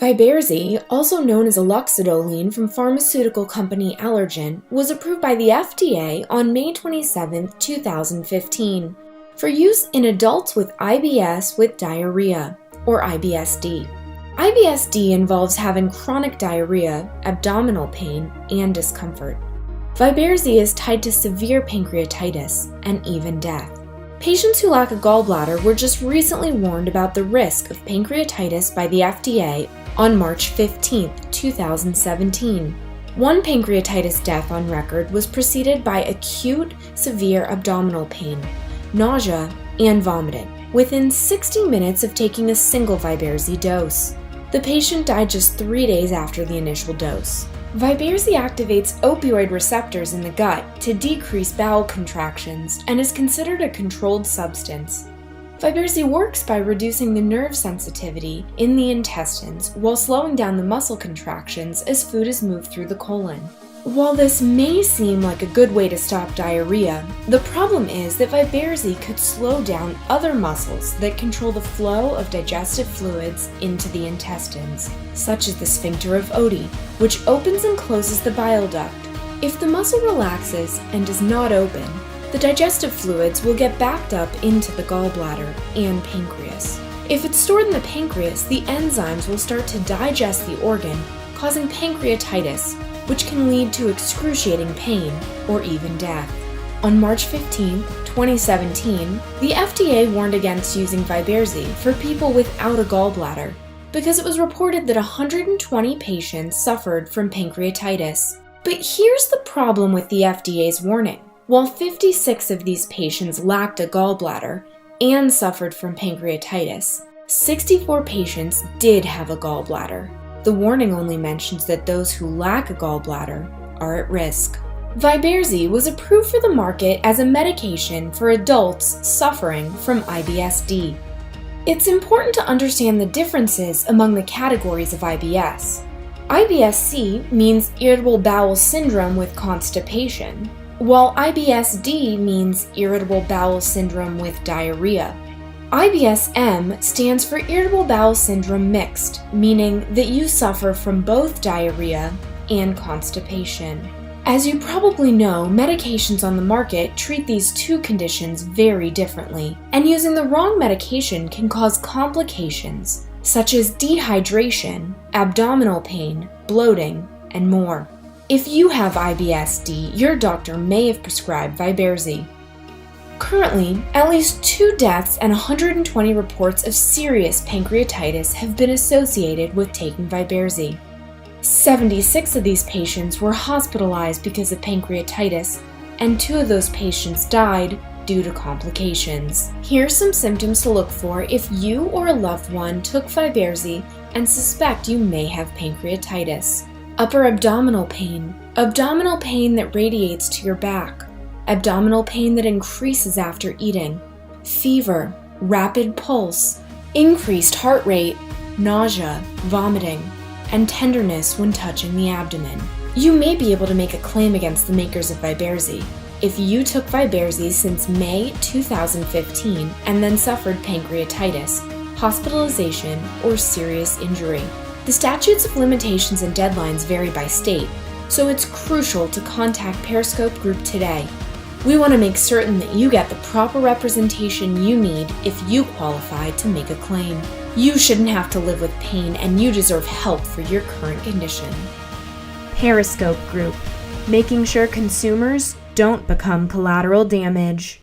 Viberzi, also known as aloxadoline from pharmaceutical company Allergan, was approved by the FDA on May 27, 2015, for use in adults with IBS with diarrhea, or IBS-D. IBS-D involves having chronic diarrhea, abdominal pain, and discomfort. Viberzi is tied to severe pancreatitis and even death. Patients who lack a gallbladder were just recently warned about the risk of pancreatitis by the FDA on March 15, 2017. One pancreatitis death on record was preceded by acute, severe abdominal pain, nausea, and vomiting, within 60 minutes of taking a single Viberzi dose. The patient died just 3 days after the initial dose. Viberzi activates opioid receptors in the gut to decrease bowel contractions and is considered a controlled substance. Viberzi works by reducing the nerve sensitivity in the intestines while slowing down the muscle contractions as food is moved through the colon. While this may seem like a good way to stop diarrhea, the problem is that Viberzi could slow down other muscles that control the flow of digestive fluids into the intestines, such as the sphincter of Oddi, which opens and closes the bile duct. If the muscle relaxes and does not open, the digestive fluids will get backed up into the gallbladder and pancreas. If it's stored in the pancreas, the enzymes will start to digest the organ, causing pancreatitis, which can lead to excruciating pain or even death. On March 15, 2017, the FDA warned against using Viberzi for people without a gallbladder because it was reported that 120 patients suffered from pancreatitis. But here's the problem with the FDA's warning. While 56 of these patients lacked a gallbladder and suffered from pancreatitis, 64 patients did have a gallbladder. The warning only mentions that those who lack a gallbladder are at risk. Viberzi was approved for the market as a medication for adults suffering from IBS-D. It's important to understand the differences among the categories of IBS. IBS-C means irritable bowel syndrome with constipation, while IBS-D means irritable bowel syndrome with diarrhea. IBS-M stands for irritable bowel syndrome mixed, meaning that you suffer from both diarrhea and constipation. As you probably know, medications on the market treat these two conditions very differently, and using the wrong medication can cause complications such as dehydration, abdominal pain, bloating, and more. If you have IBS-D, your doctor may have prescribed Viberzi. Currently, at least 2 deaths and 120 reports of serious pancreatitis have been associated with taking Viberzi. 76 of these patients were hospitalized because of pancreatitis, and 2 of those patients died due to complications. Here's some symptoms to look for if you or a loved one took Viberzi and suspect you may have pancreatitis. Upper abdominal pain that radiates to your back, abdominal pain that increases after eating, fever, rapid pulse, increased heart rate, nausea, vomiting, and tenderness when touching the abdomen. You may be able to make a claim against the makers of Viberzi if you took Viberzi since May 2015 and then suffered pancreatitis, hospitalization, or serious injury. The statutes of limitations and deadlines vary by state, so it's crucial to contact Periscope Group today. We want to make certain that you get the proper representation you need if you qualify to make a claim. You shouldn't have to live with pain, and you deserve help for your current condition. Periscope Group, making sure consumers don't become collateral damage.